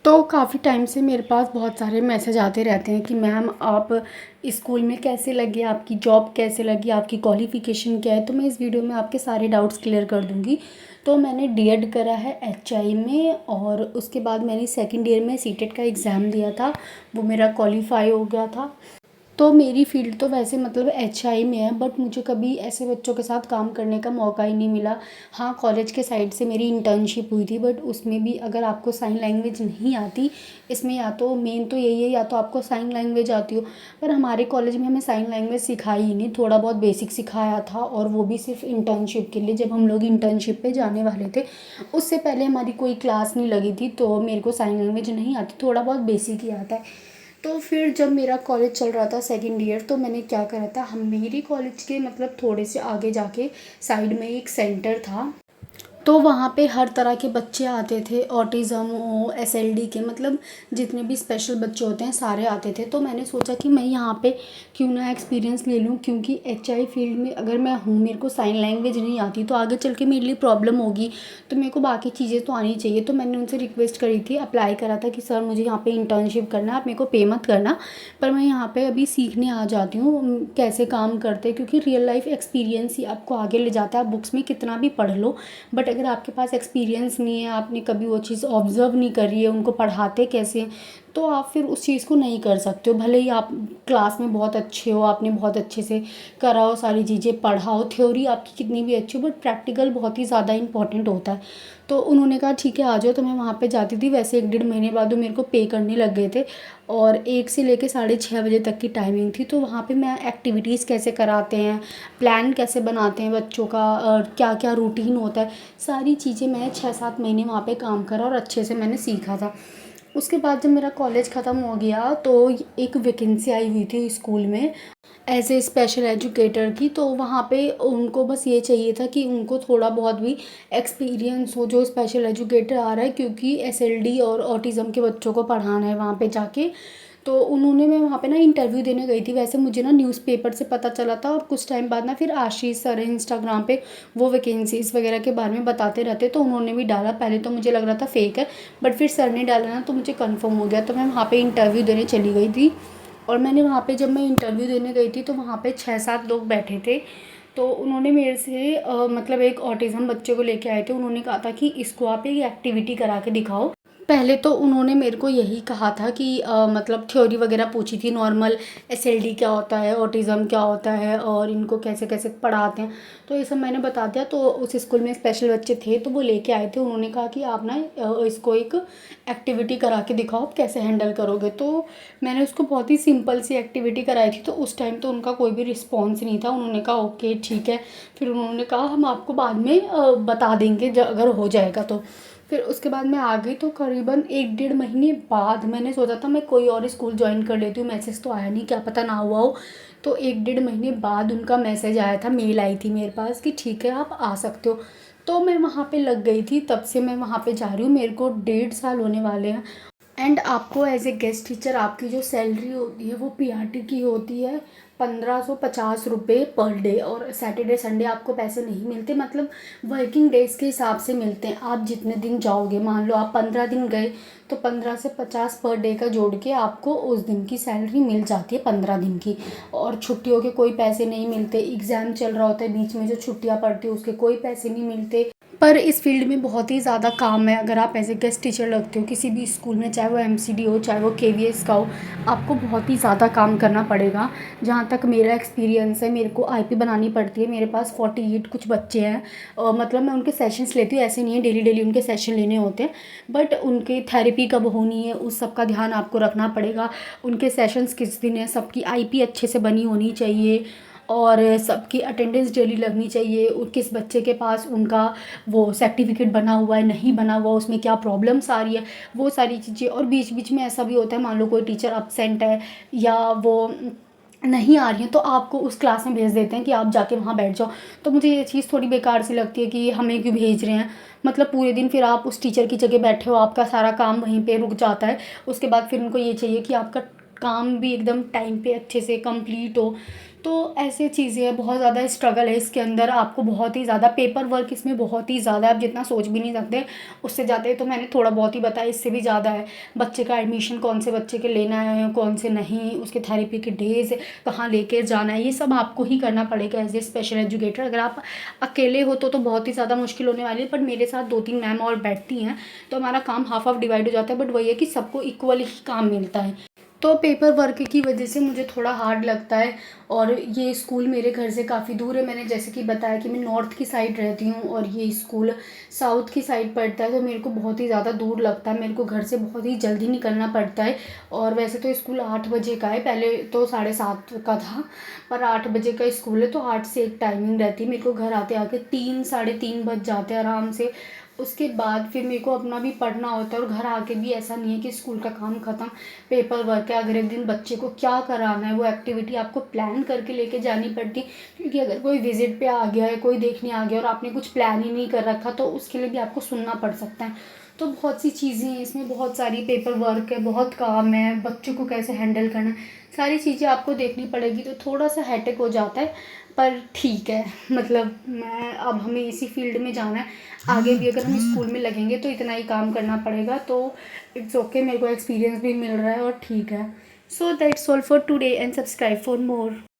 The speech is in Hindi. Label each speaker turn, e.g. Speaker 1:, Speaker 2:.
Speaker 1: तो काफ़ी टाइम से मेरे पास बहुत सारे मैसेज आते रहते हैं कि मैम आप स्कूल में कैसे लगे, आपकी जॉब कैसे लगी, आपकी क्वालिफ़िकेशन क्या है। तो मैं इस वीडियो में आपके सारे डाउट्स क्लियर कर दूँगी। तो मैंने डीएड करा है एचआई में, और उसके बाद मैंने सेकंड ईयर में सीटेट का एग्ज़ाम दिया था, वो मेरा क्वालीफाई हो गया था। तो मेरी फ़ील्ड तो वैसे मतलब एचआई में है, बट मुझे कभी ऐसे बच्चों के साथ काम करने का मौका ही नहीं मिला। हाँ, कॉलेज के साइड से मेरी इंटर्नशिप हुई थी, बट उसमें भी अगर आपको साइन लैंग्वेज नहीं आती, इसमें या तो मेन तो यही है या तो आपको साइन लैंग्वेज आती हो। पर हमारे कॉलेज में हमें साइन लैंग्वेज सिखाई ही नहीं, थोड़ा बहुत बेसिक सिखाया था, और वो भी सिर्फ इंटर्नशिप के लिए, जब हम लोग इंटर्नशिप पे जाने वाले थे। उससे पहले हमारी कोई क्लास नहीं लगी थी, तो मेरे को साइन लैंग्वेज नहीं आती, थोड़ा बहुत बेसिक ही आता है। तो फिर जब मेरा कॉलेज चल रहा था सेकंड ईयर, तो मैंने क्या करा था, हम मेरी कॉलेज के मतलब थोड़े से आगे जाके साइड में एक सेंटर था। तो वहाँ पे हर तरह के बच्चे आते थे, ऑटिज़म हो, एसएलडी के, मतलब जितने भी स्पेशल बच्चे होते हैं सारे आते थे। तो मैंने सोचा कि मैं यहाँ पे क्यों ना एक्सपीरियंस ले लूँ, क्योंकि एचआई फील्ड में अगर मैं हूँ, मेरे को साइन लैंग्वेज नहीं आती तो आगे चल के मेरे लिए प्रॉब्लम होगी। तो मेरे को बाकी चीज़ें तो आनी चाहिए। तो मैंने उनसे रिक्वेस्ट करी थी, अप्लाई करा था कि सर मुझे यहाँ पे इंटर्नशिप करना है, आप मेरे को पे मत करना, पर मैं यहाँ पे अभी सीखने आ जाती हूँ कैसे काम करते हैं, क्योंकि रियल लाइफ एक्सपीरियंस ही आपको आगे ले जाता है। आप बुक्स में कितना भी पढ़ लो, बट अगर आपके पास एक्सपीरियंस नहीं है, आपने कभी वो चीज़ ऑब्ज़र्व नहीं करी है, उनको पढ़ाते कैसे हैं, तो आप फिर उस चीज़ को नहीं कर सकते हो। भले ही आप क्लास में बहुत अच्छे हो, आपने बहुत अच्छे से करा हो, सारी चीज़ें पढ़ा हो, थ्योरी आपकी कितनी भी अच्छी हो, बट प्रैक्टिकल बहुत ही ज़्यादा इंपॉर्टेंट होता है। तो उन्होंने कहा ठीक है आ जाओ। तो मैं वहाँ पे जाती थी। वैसे 1 डेढ़ महीने बाद वो मेरे को पे करने लग गए थे, और 1 से लेके 6:30 बजे तक की टाइमिंग थी। तो वहाँ पे मैं एक्टिविटीज़ कैसे कराते हैं, प्लान कैसे बनाते हैं बच्चों का, और क्या क्या रूटीन होता है, सारी चीज़ें मैं 6-7 महीने वहाँ पे काम करा और अच्छे से मैंने सीखा था। उसके बाद जब मेरा कॉलेज ख़त्म हो गया, तो एक वैकेंसी आई हुई थी स्कूल में एज ए स्पेशल एजुकेटर की। तो वहाँ पे उनको बस ये चाहिए था कि उनको थोड़ा बहुत भी एक्सपीरियंस हो जो स्पेशल एजुकेटर आ रहा है, क्योंकि एसएलडी और ऑटिज़म के बच्चों को पढ़ाना है वहाँ पे जाके। तो उन्होंने, मैं वहाँ पे ना इंटरव्यू देने गई थी। वैसे मुझे ना न्यूज़पेपर से पता चला था, और कुछ टाइम बाद ना फिर आशीष सर है इंस्टाग्राम पे, वो वैकेंसीज़ वगैरह के बारे में बताते रहते, तो उन्होंने भी डाला। पहले तो मुझे लग रहा था फेक है, बट फिर सर ने डाला ना तो मुझे कंफर्म हो गया। तो मैं वहाँ पे इंटरव्यू देने चली गई थी, और मैंने वहाँ पे, जब मैं इंटरव्यू देने गई थी, तो वहाँ पे 6-7 लोग बैठे थे। तो उन्होंने मेरे से मतलब एक ऑटिज़म बच्चे को लेके आए थे। उन्होंने कहा था कि इसको आप एक एक्टिविटी करा के दिखाओ। पहले तो उन्होंने मेरे को यही कहा था कि मतलब थ्योरी वगैरह पूछी थी नॉर्मल, एसएलडी क्या होता है, ऑटिज़म क्या होता है, और इनको कैसे कैसे पढ़ाते हैं, तो ये सब मैंने बता दिया। तो उस स्कूल में स्पेशल बच्चे थे, तो वो लेके आए थे। उन्होंने कहा कि आप ना इसको एक एक्टिविटी करा के दिखाओ, आप कैसे हैंडल करोगे। तो मैंने उसको बहुत ही सिंपल सी एक्टिविटी कराई थी। तो उस टाइम तो उनका कोई भी रिस्पॉन्स नहीं था। उन्होंने कहा ओके ठीक है। फिर उन्होंने कहा हम आपको बाद में बता देंगे अगर हो जाएगा तो। फिर उसके बाद मैं आ गई। तो करीबन 1 डेढ़ महीने बाद मैंने सोचा था मैं कोई और स्कूल ज्वाइन कर लेती हूँ, मैसेज तो आया नहीं, क्या पता ना हुआ हो। तो 1 डेढ़ महीने बाद उनका मैसेज आया था, मेल आई थी मेरे पास कि ठीक है आप आ सकते हो। तो मैं वहाँ पे लग गई थी, तब से मैं वहाँ पे जा रही हूँ, मेरे को 1.5 साल होने वाले हैं। एंड आपको एज ए गेस्ट टीचर आपकी जो सैलरी होती है वो पीआरटी की होती है 1550 रुपये पर डे, और सैटरडे संडे आपको पैसे नहीं मिलते, मतलब वर्किंग डेज़ के हिसाब से मिलते हैं। आप जितने दिन जाओगे, मान लो आप 15 दिन गए, तो 15 से 50 पर डे का जोड़ के आपको उस दिन की सैलरी मिल जाती है 15 दिन की। और छुट्टियों के कोई पैसे नहीं मिलते, एग्ज़ाम चल रहा होता है बीच में जो छुट्टियाँ पड़ती है उसके कोई पैसे नहीं मिलते। पर इस फील्ड में बहुत ही ज़्यादा काम है। अगर आप एज ए गेस्ट टीचर लगते हो किसी भी स्कूल में, चाहे वो एमसीडी हो चाहे वो केवीएस का हो, आपको बहुत ही ज़्यादा काम करना पड़ेगा। जहाँ तक मेरा एक्सपीरियंस है, मेरे को आईपी बनानी पड़ती है। मेरे पास 48 कुछ बच्चे हैं, मतलब मैं उनके सेशंस लेती हूँ, ऐसे नहीं है डेली डेली उनके सेशन लेने होते हैं, बट उनके थेरेपी कब होनी है उस सब का ध्यान आपको रखना पड़ेगा। उनके सेशंस किस दिन है, सबकी आईपी अच्छे से बनी होनी चाहिए, और सबकी अटेंडेंस डेली लगनी चाहिए। किस बच्चे के पास उनका वो सर्टिफिकेट बना हुआ है, नहीं बना हुआ, उसमें क्या प्रॉब्लम्स आ रही है, वो सारी चीज़ें। और बीच बीच में ऐसा भी होता है, मान लो कोई टीचर अपसेंट है या वो नहीं आ रही है, तो आपको उस क्लास में भेज देते हैं कि आप जाके वहाँ बैठ जाओ। तो मुझे ये चीज़ थोड़ी बेकार सी लगती है कि हमें क्यों भेज रहे हैं, मतलब पूरे दिन फिर आप उस टीचर की जगह बैठे हो, आपका सारा काम वहीं पे रुक जाता है। उसके बाद फिर उनको ये चाहिए कि आपका काम भी एकदम टाइम पे अच्छे से कंप्लीट हो। तो ऐसी चीज़ें हैं, बहुत ज़्यादा स्ट्रगल है इसके अंदर, आपको बहुत ही ज़्यादा पेपर वर्क इसमें बहुत ही ज़्यादा है, आप जितना सोच भी नहीं सकते उससे ज़्यादा है। तो मैंने थोड़ा बहुत ही बताया, इससे भी ज़्यादा है। बच्चे का एडमिशन कौन से बच्चे के लेना है, कौन से नहीं, उसके थेरेपी के डेज़ कहाँ लेके जाना है, ये सब आपको ही करना पड़ेगा एज ए स्पेशल एजुकेटर। अगर आप अकेले हो तो बहुत ही ज़्यादा मुश्किल होने वाली है, पर मेरे साथ 2-3 मैम और बैठती हैं तो हमारा काम हाफ हाफ डिवाइड हो जाता है। बट वही है कि सबको इक्वली ही काम मिलता है। तो पेपर वर्क की वजह से मुझे थोड़ा हार्ड लगता है। और ये स्कूल मेरे घर से काफ़ी दूर है, मैंने जैसे कि बताया कि मैं नॉर्थ की साइड रहती हूँ और ये स्कूल साउथ की साइड पड़ता है। तो मेरे को बहुत ही ज़्यादा दूर लगता है, मेरे को घर से बहुत ही जल्दी निकलना पड़ता है। और वैसे तो स्कूल 8 बजे का है, पहले तो 7:30 का था, पर 8 बजे का स्कूल है तो 8 से 1 टाइमिंग रहती है। मेरे को घर आते आके 3 3:30 बज जाते हैं आराम से। उसके बाद फिर मेरे को अपना भी पढ़ना होता है, और घर आके भी ऐसा नहीं है कि स्कूल का काम ख़त्म, पेपर वर्क है, अगले दिन बच्चे को क्या कराना है वो एक्टिविटी आपको प्लान करके लेके जानी पड़ती है। क्योंकि अगर कोई विजिट पे आ गया है, कोई देखने आ गया और आपने कुछ प्लान ही नहीं कर रखा तो उसके लिए भी आपको सुनना पड़ सकता है। तो बहुत सी चीज़ें हैं इसमें, बहुत सारी पेपर वर्क है, बहुत काम है, बच्चों को कैसे हैंडल करना है, सारी चीज़ें आपको देखनी पड़ेगी। तो थोड़ा सा हेडेक हो जाता है, पर ठीक है। मतलब मैं अब हमें इसी फील्ड में जाना है, आगे भी अगर हम स्कूल में लगेंगे तो इतना ही काम करना पड़ेगा। तो इट्स ओके, मेरे को एक्सपीरियंस भी मिल रहा है और ठीक है। So that's all for today and subscribe for more.